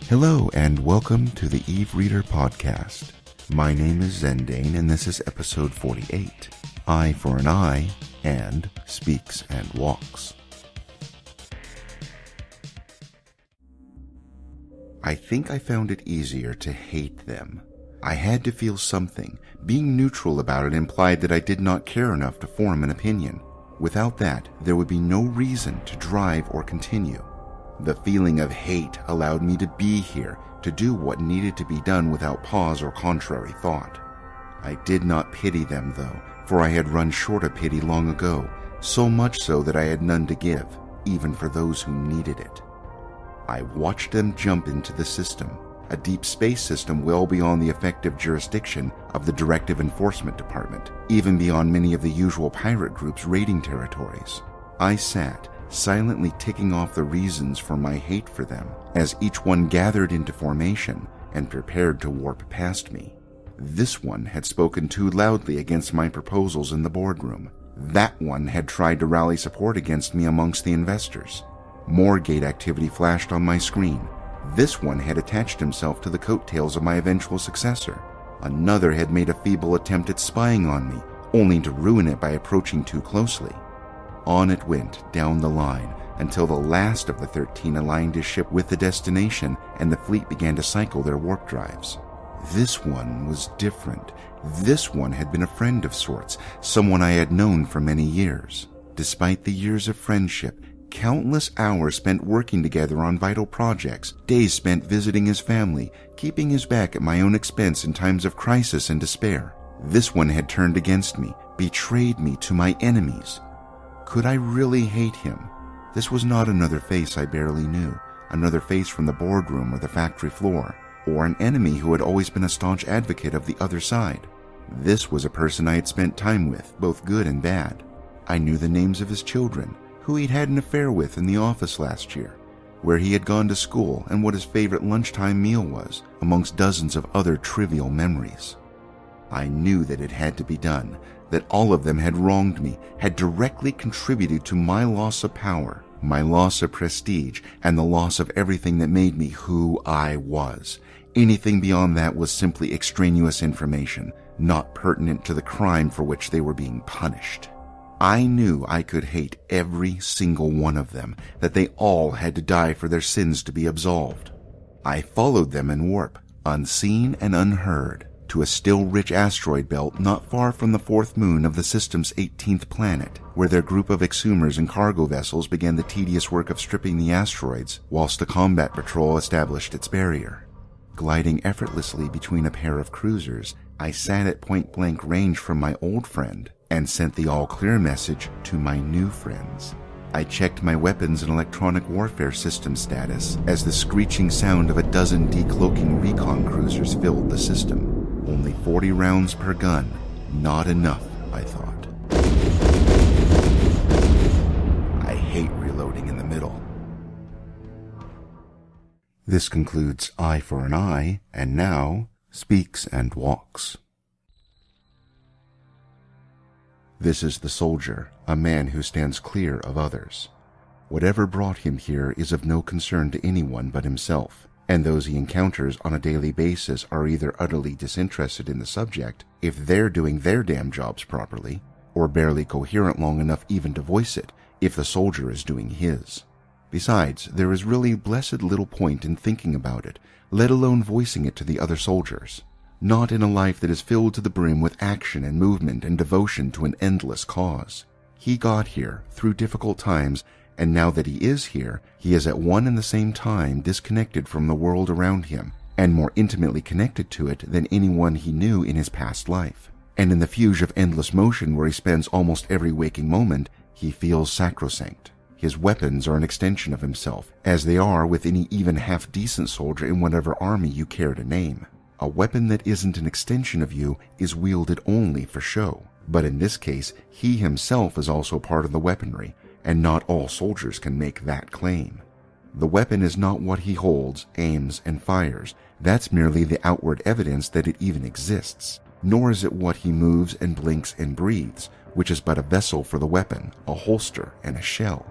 Hello and welcome to the Eve Reader Podcast. My name is Zendane and this is episode 48, Eye for an Eye and Speaks and Walks. I think I found it easier to hate them. I had to feel something. Being neutral about it implied that I did not care enough to form an opinion. Without that, there would be no reason to drive or continue. The feeling of hate allowed me to be here, to do what needed to be done without pause or contrary thought. I did not pity them, though, for I had run short of pity long ago, so much so that I had none to give, even for those who needed it. I watched them jump into the system, a deep space system well beyond the effective jurisdiction of the Directive Enforcement Department, even beyond many of the usual pirate groups' raiding territories. I sat, silently ticking off the reasons for my hate for them, as each one gathered into formation and prepared to warp past me. This one had spoken too loudly against my proposals in the boardroom. That one had tried to rally support against me amongst the investors. More gate activity flashed on my screen. This one had attached himself to the coattails of my eventual successor. Another had made a feeble attempt at spying on me, only to ruin it by approaching too closely. On it went, down the line, until the last of the 13 aligned his ship with the destination and the fleet began to cycle their warp drives. This one was different. This one had been a friend of sorts, someone I had known for many years. Despite the years of friendship, countless hours spent working together on vital projects, days spent visiting his family, keeping his back at my own expense in times of crisis and despair. This one had turned against me, betrayed me to my enemies. Could I really hate him? This was not another face I barely knew, another face from the boardroom or the factory floor, or an enemy who had always been a staunch advocate of the other side. This was a person I had spent time with, both good and bad. I knew the names of his children, who he'd had an affair with in the office last year, where he had gone to school and what his favorite lunchtime meal was, amongst dozens of other trivial memories. I knew that it had to be done, that all of them had wronged me, had directly contributed to my loss of power, my loss of prestige, and the loss of everything that made me who I was. Anything beyond that was simply extraneous information, not pertinent to the crime for which they were being punished. I knew I could hate every single one of them, that they all had to die for their sins to be absolved. I followed them in warp, unseen and unheard, to a still rich asteroid belt not far from the fourth moon of the system's 18th planet, where their group of exhumers and cargo vessels began the tedious work of stripping the asteroids, whilst the combat patrol established its barrier. Gliding effortlessly between a pair of cruisers, I sat at point-blank range from my old friend and sent the all-clear message to my new friends. I checked my weapons and electronic warfare system status as the screeching sound of a dozen decloaking recon cruisers filled the system. Only 40 rounds per gun. Not enough, I thought. I hate reloading in the middle. This concludes Eye for an Eye, and now, Speaks and Walks. This is the soldier, a man who stands clear of others. Whatever brought him here is of no concern to anyone but himself, and those he encounters on a daily basis are either utterly disinterested in the subject, if they're doing their damn jobs properly, or barely coherent long enough even to voice it, if the soldier is doing his. Besides, there is really blessed little point in thinking about it, let alone voicing it to the other soldiers. Not in a life that is filled to the brim with action and movement and devotion to an endless cause. He got here through difficult times, and now that he is here, he is at one and the same time disconnected from the world around him, and more intimately connected to it than anyone he knew in his past life. And in the fuge of endless motion where he spends almost every waking moment, he feels sacrosanct. His weapons are an extension of himself, as they are with any even half-decent soldier in whatever army you care to name. A weapon that isn't an extension of you is wielded only for show, but in this case, he himself is also part of the weaponry, and not all soldiers can make that claim. The weapon is not what he holds, aims, and fires. That's merely the outward evidence that it even exists. Nor is it what he moves and blinks and breathes, which is but a vessel for the weapon, a holster, and a shell.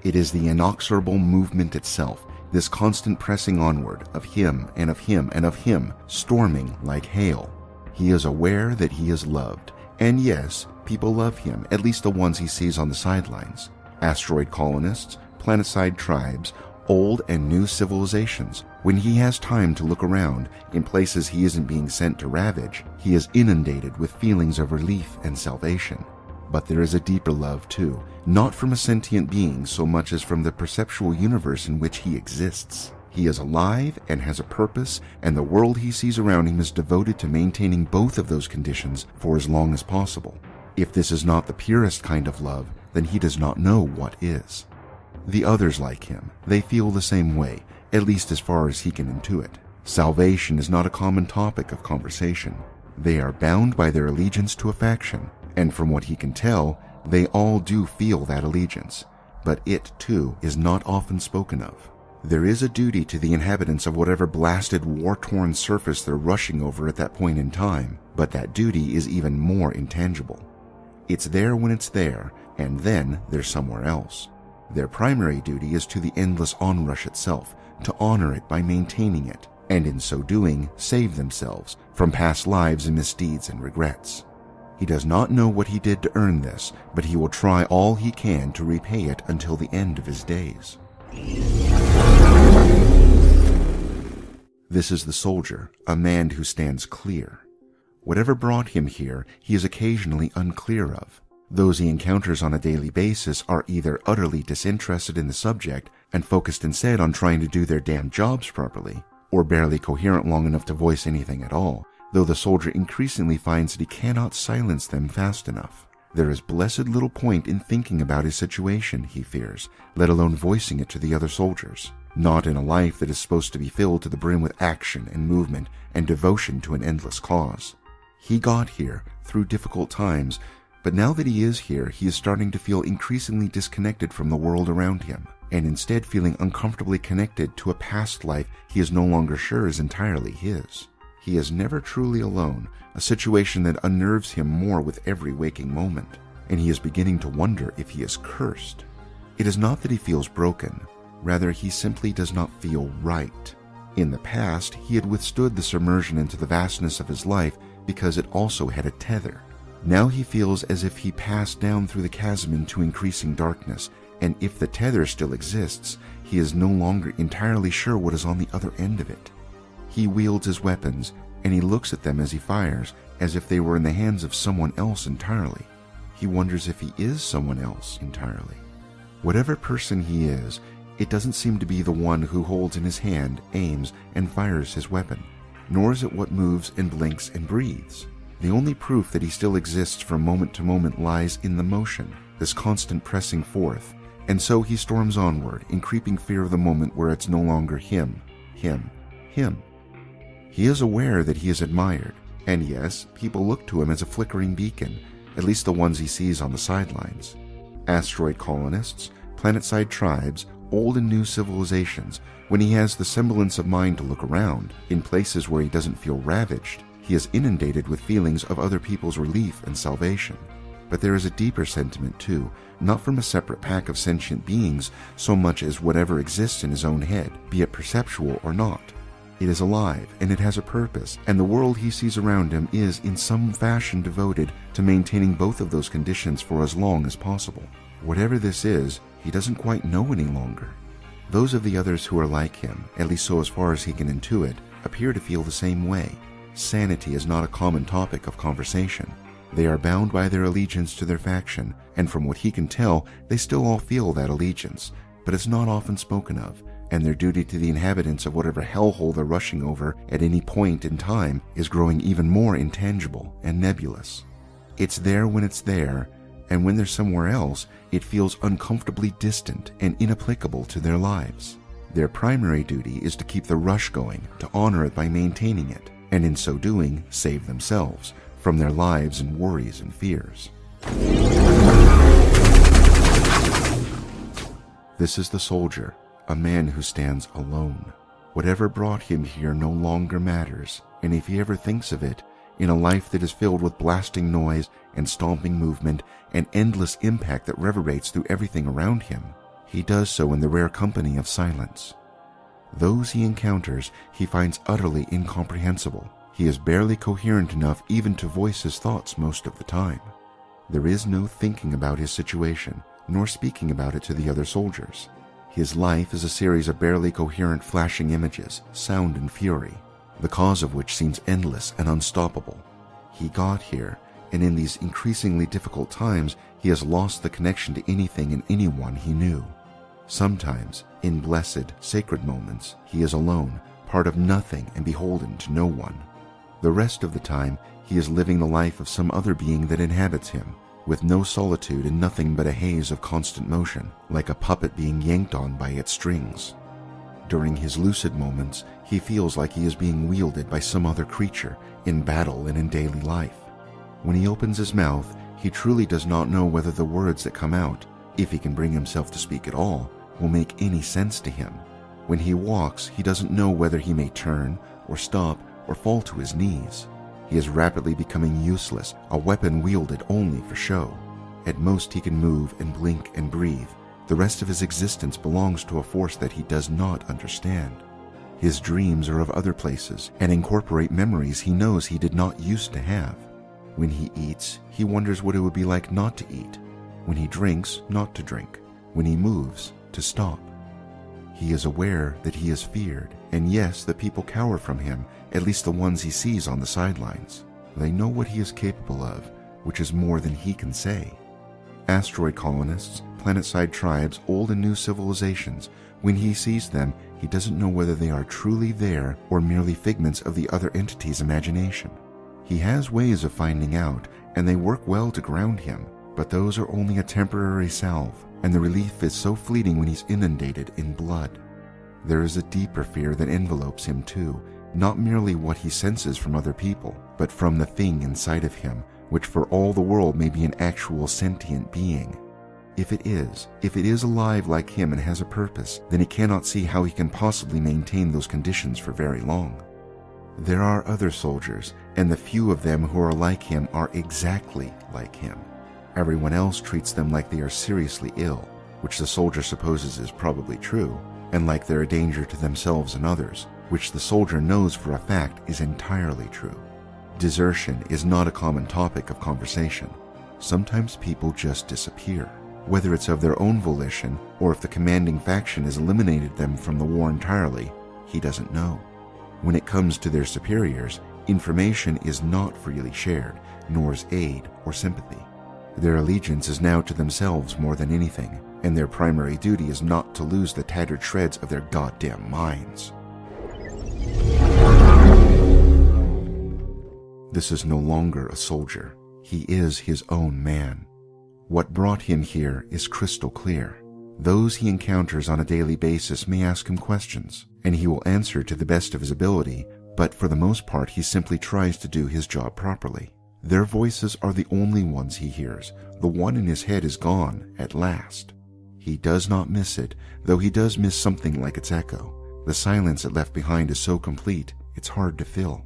It is the inexorable movement itself, this constant pressing onward of him and of him and of him, storming like hail. He is aware that he is loved, and yes, people love him, at least the ones he sees on the sidelines. Asteroid colonists, planetside tribes, old and new civilizations. When he has time to look around, in places he isn't being sent to ravage, he is inundated with feelings of relief and salvation. But there is a deeper love too, not from a sentient being so much as from the perceptual universe in which he exists. He is alive and has a purpose, and the world he sees around him is devoted to maintaining both of those conditions for as long as possible. If this is not the purest kind of love, then he does not know what is. The others like him, they feel the same way, at least as far as he can intuit. Salvation is not a common topic of conversation. They are bound by their allegiance to a faction, and from what he can tell, they all do feel that allegiance, but it, too, is not often spoken of. There is a duty to the inhabitants of whatever blasted, war-torn surface they're rushing over at that point in time, but that duty is even more intangible. It's there when it's there, and then there's somewhere else. Their primary duty is to the endless onrush itself, to honor it by maintaining it, and in so doing, save themselves from past lives and misdeeds and regrets. He does not know what he did to earn this, but he will try all he can to repay it until the end of his days. This is the soldier, a man who stands clear. Whatever brought him here, he is occasionally unclear of. Those he encounters on a daily basis are either utterly disinterested in the subject and focused instead on trying to do their damn jobs properly, or barely coherent long enough to voice anything at all, though the soldier increasingly finds that he cannot silence them fast enough. There is blessed little point in thinking about his situation, he fears, let alone voicing it to the other soldiers. Not in a life that is supposed to be filled to the brim with action and movement and devotion to an endless cause. He got here through difficult times, but now that he is here, he is starting to feel increasingly disconnected from the world around him, and instead feeling uncomfortably connected to a past life he is no longer sure is entirely his. He is never truly alone, a situation that unnerves him more with every waking moment, and he is beginning to wonder if he is cursed. It is not that he feels broken, rather he simply does not feel right. In the past, he had withstood the submersion into the vastness of his life because it also had a tether. Now he feels as if he passed down through the chasm into increasing darkness, and if the tether still exists, he is no longer entirely sure what is on the other end of it. He wields his weapons, and he looks at them as he fires, as if they were in the hands of someone else entirely. He wonders if he is someone else entirely. Whatever person he is, it doesn't seem to be the one who holds in his hand, aims, and fires his weapon, nor is it what moves and blinks and breathes. The only proof that he still exists from moment to moment lies in the motion, this constant pressing forth, and so he storms onward in creeping fear of the moment where it's no longer him. He is aware that he is admired, and yes, people look to him as a flickering beacon, at least the ones he sees on the sidelines. Asteroid colonists, planetside tribes, old and new civilizations, when he has the semblance of mind to look around, in places where he doesn't feel ravaged, he is inundated with feelings of other people's relief and salvation. But there is a deeper sentiment too, not from a separate pack of sentient beings so much as whatever exists in his own head, be it perceptual or not. It is alive, and it has a purpose, and the world he sees around him is in some fashion devoted to maintaining both of those conditions for as long as possible. Whatever this is, he doesn't quite know any longer. Those of the others who are like him, at least so as far as he can intuit, appear to feel the same way. Sanity is not a common topic of conversation. They are bound by their allegiance to their faction, and from what he can tell, they still all feel that allegiance, but it's not often spoken of, and their duty to the inhabitants of whatever hellhole they're rushing over at any point in time is growing even more intangible and nebulous. It's there when it's there, and when they're somewhere else, it feels uncomfortably distant and inapplicable to their lives. Their primary duty is to keep the rush going, to honor it by maintaining it, and in so doing, save themselves from their lives and worries and fears. This is the soldier, a man who stands alone. Whatever brought him here no longer matters, and if he ever thinks of it, in a life that is filled with blasting noise and stomping movement and endless impact that reverberates through everything around him, he does so in the rare company of silence. Those he encounters he finds utterly incomprehensible. He is barely coherent enough even to voice his thoughts most of the time. There is no thinking about his situation, nor speaking about it to the other soldiers. His life is a series of barely coherent flashing images, sound and fury, the cause of which seems endless and unstoppable. He got here, and in these increasingly difficult times, he has lost the connection to anything and anyone he knew. Sometimes, in blessed, sacred moments, he is alone, part of nothing and beholden to no one. The rest of the time, he is living the life of some other being that inhabits him, with no solitude and nothing but a haze of constant motion, like a puppet being yanked on by its strings. During his lucid moments, he feels like he is being wielded by some other creature, in battle and in daily life. When he opens his mouth, he truly does not know whether the words that come out, if he can bring himself to speak at all, will make any sense to him. When he walks, he doesn't know whether he may turn, or stop, or fall to his knees. He is rapidly becoming useless, a weapon wielded only for show. At most he can move and blink and breathe. The rest of his existence belongs to a force that he does not understand. His dreams are of other places and incorporate memories he knows he did not used to have. When he eats, he wonders what it would be like not to eat. When he drinks, not to drink. When he moves, to stop. He is aware that he is feared, and yes, that people cower from him, at least the ones he sees on the sidelines. They know what he is capable of, which is more than he can say. Asteroid colonists, planet-side tribes, old and new civilizations, when he sees them, he doesn't know whether they are truly there or merely figments of the other entity's imagination. He has ways of finding out, and they work well to ground him, but those are only a temporary salve, and the relief is so fleeting when he's inundated in blood. There is a deeper fear that envelopes him too, not merely what he senses from other people, but from the thing inside of him, which for all the world may be an actual sentient being. If it is alive like him and has a purpose, then he cannot see how he can possibly maintain those conditions for very long. There are other soldiers, and the few of them who are like him are exactly like him. Everyone else treats them like they are seriously ill, which the soldier supposes is probably true, and like they're a danger to themselves and others, which the soldier knows for a fact is entirely true. Desertion is not a common topic of conversation. Sometimes people just disappear, whether it's of their own volition or if the commanding faction has eliminated them from the war entirely, he doesn't know. When it comes to their superiors, information is not freely shared, nor is aid or sympathy. Their allegiance is now to themselves more than anything, and their primary duty is not to lose the tattered shreds of their goddamn minds. This is no longer a soldier. He is his own man. What brought him here is crystal clear. Those he encounters on a daily basis may ask him questions, and he will answer to the best of his ability, but for the most part he simply tries to do his job properly. Their voices are the only ones he hears. The one in his head is gone, at last. He does not miss it, though he does miss something like its echo. The silence it left behind is so complete, it's hard to fill.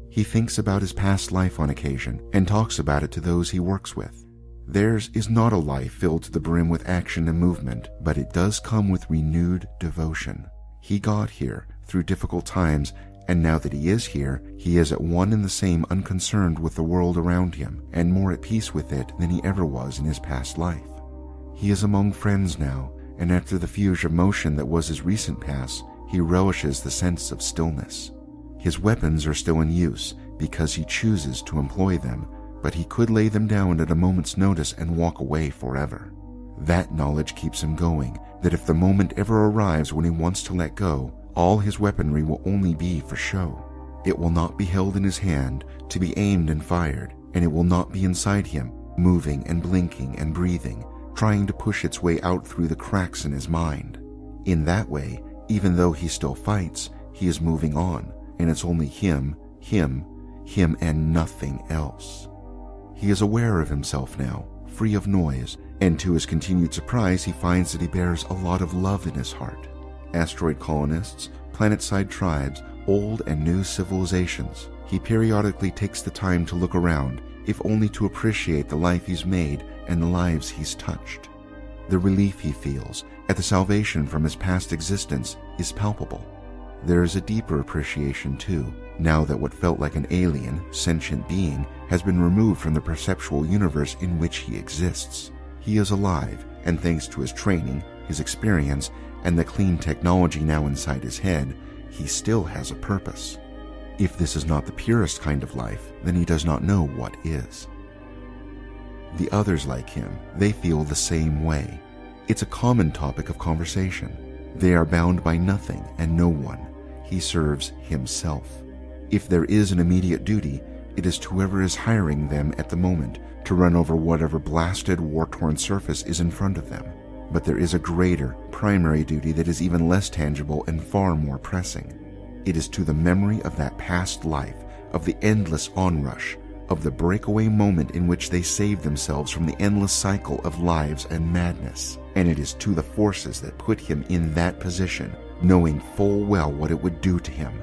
He thinks about his past life on occasion, and talks about it to those he works with. Theirs is not a life filled to the brim with action and movement, but it does come with renewed devotion. He got here through difficult times, and now that he is here, he is at one and the same unconcerned with the world around him, and more at peace with it than he ever was in his past life. He is among friends now, and after the fugue of motion that was his recent past, he relishes the sense of stillness. His weapons are still in use, because he chooses to employ them, but he could lay them down at a moment's notice and walk away forever. That knowledge keeps him going, that if the moment ever arrives when he wants to let go, all his weaponry will only be for show. It will not be held in his hand to be aimed and fired, and it will not be inside him, moving and blinking and breathing, trying to push its way out through the cracks in his mind. In that way, even though he still fights, he is moving on, and it's only him, and nothing else. He is aware of himself now, free of noise, and to his continued surprise he finds that he bears a lot of love in his heart. Asteroid colonists, planet-side tribes, old and new civilizations. He periodically takes the time to look around, if only to appreciate the life he's made and the lives he's touched. The relief he feels at the salvation from his past existence is palpable. there is a deeper appreciation too, now that what felt like an alien, sentient being has been removed from the perceptual universe in which he exists. He is alive, and thanks to his training, his experience, and the clean technology now inside his head, he still has a purpose. If this is not the purest kind of life, then he does not know what is. The others like him, they feel the same way. It's a common topic of conversation. They are bound by nothing and no one. He serves himself. If there is an immediate duty, it is to whoever is hiring them at the moment to run over whatever blasted, war-torn surface is in front of them. But there is a greater, primary duty that is even less tangible and far more pressing. It is to the memory of that past life, of the endless onrush, of the breakaway moment in which they saved themselves from the endless cycle of lives and madness. And it is to the forces that put him in that position, knowing full well what it would do to him.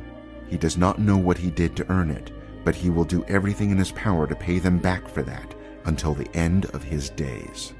He does not know what he did to earn it, but he will do everything in his power to pay them back for that until the end of his days.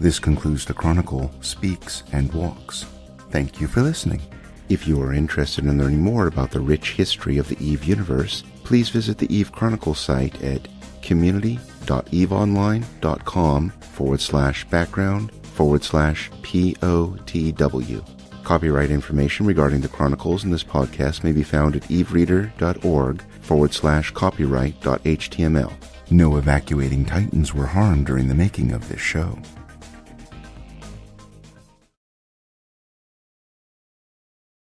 This concludes the Chronicle Speaks and Walks. Thank you for listening. If you are interested in learning more about the rich history of the EVE universe, please visit the EVE Chronicle site at community.eveonline.com/background/POTW. Copyright information regarding the Chronicles in this podcast may be found at evereader.org/copyright.html. No evacuating titans were harmed during the making of this show.